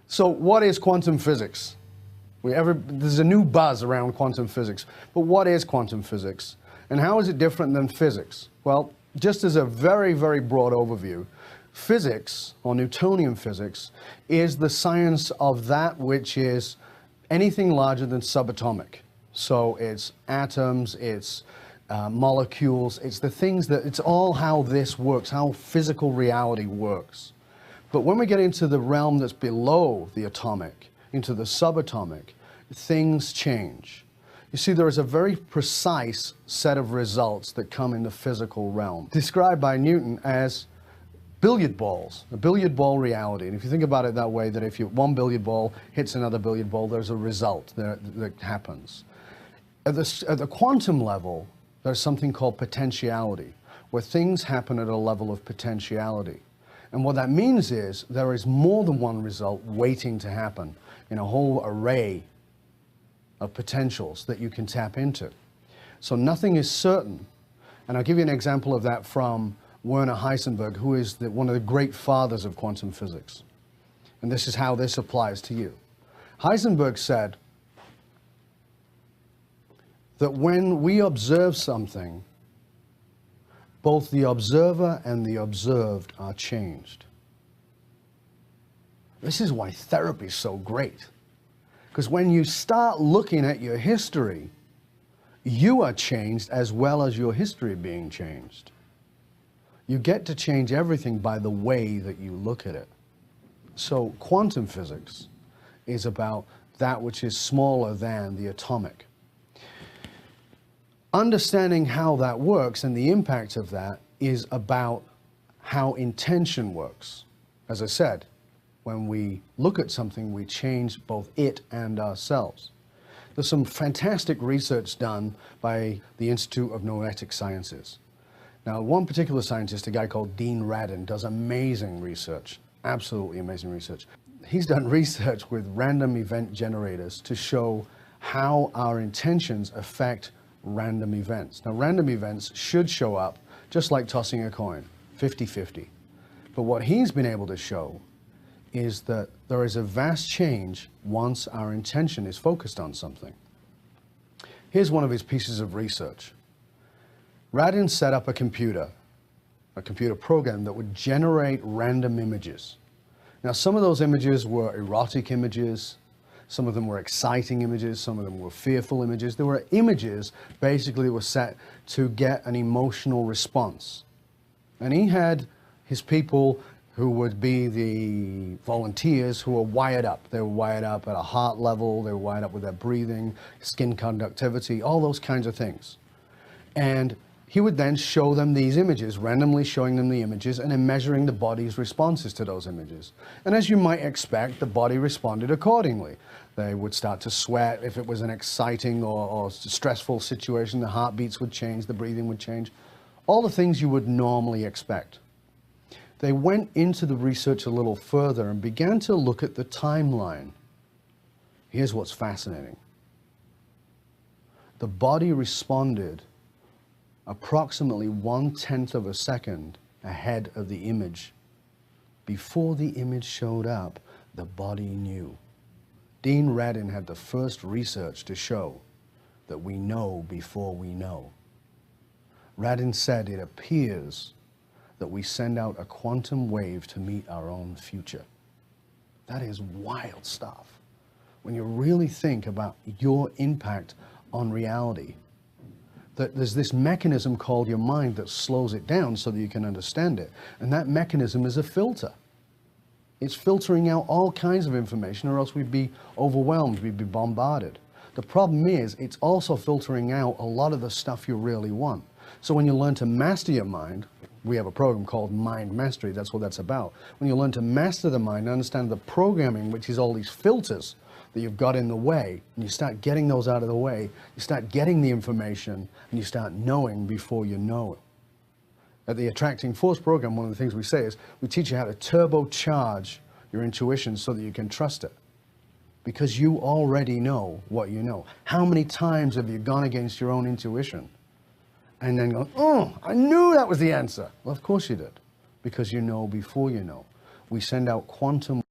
So what is quantum physics? There's a new buzz around quantum physics, but what is quantum physics? And how is it different than physics? Well, just as a very, very broad overview, physics, or Newtonian physics, is the science of that which is anything larger than subatomic. So it's atoms, it's molecules, it's the things that, it's all how this works, how physical reality works. But when we get into the realm that's below the atomic, into the subatomic, things change. You see, there is a very precise set of results that come in the physical realm, described by Newton as billiard balls, a billiard ball reality. And if you think about it that way, that if one billiard ball hits another billiard ball, there's a result that happens. At the quantum level, there's something called potentiality, where things happen at a level of potentiality. And what that means is there is more than one result waiting to happen in a whole array of potentials that you can tap into. So nothing is certain. And I'll give you an example of that from Werner Heisenberg, who is one of the great fathers of quantum physics. And this is how this applies to you. Heisenberg said that when we observe something, both the observer and the observed are changed. This is why therapy is so great. Because when you start looking at your history, you are changed as well as your history being changed. You get to change everything by the way that you look at it. So quantum physics is about that which is smaller than the atomic. Understanding how that works and the impact of that is about how intention works. As I said, when we look at something, we change both it and ourselves. There's some fantastic research done by the Institute of Noetic Sciences. Now, one particular scientist, a guy called Dean Radin, does amazing research, absolutely amazing research. He's done research with random event generators to show how our intentions affect random events. Now, random events should show up just like tossing a coin, 50-50. But what he's been able to show is that there is a vast change once our intention is focused on something. Here's one of his pieces of research. Radin set up a computer program that would generate random images. Now, some of those images were erotic images, some of them were exciting images, some of them were fearful images. There were images basically were set to get an emotional response. And he had his people who would be the volunteers who were wired up. They were wired up at a heart level, they were wired up with their breathing, skin conductivity, all those kinds of things. And he would then show them these images, randomly showing them the images and then measuring the body's responses to those images. And as you might expect, the body responded accordingly. They would start to sweat. If it was an exciting or stressful situation, the heartbeats would change, the breathing would change. All the things you would normally expect. They went into the research a little further and began to look at the timeline. Here's what's fascinating. The body responded approximately 1/10 of a second ahead of the image. Before the image showed up, the body knew. Dean Radin had the first research to show that we know before we know. Radin said it appears that we send out a quantum wave to meet our own future. That is wild stuff. When you really think about your impact on reality, that there's this mechanism called your mind that slows it down so that you can understand it. And that mechanism is a filter. It's filtering out all kinds of information, or else we'd be overwhelmed, we'd be bombarded. The problem is, it's also filtering out a lot of the stuff you really want. So when you learn to master your mind, we have a program called Mind Mastery, that's what that's about. When you learn to master the mind, understand the programming, which is all these filters that you've got in the way, and you start getting those out of the way, you start getting the information, and you start knowing before you know it. At the Attracting Force program, one of the things we say is, we teach you how to turbocharge your intuition so that you can trust it. Because you already know what you know. How many times have you gone against your own intuition and then gone, oh, I knew that was the answer? Well, of course you did, because you know before you know. We send out quantum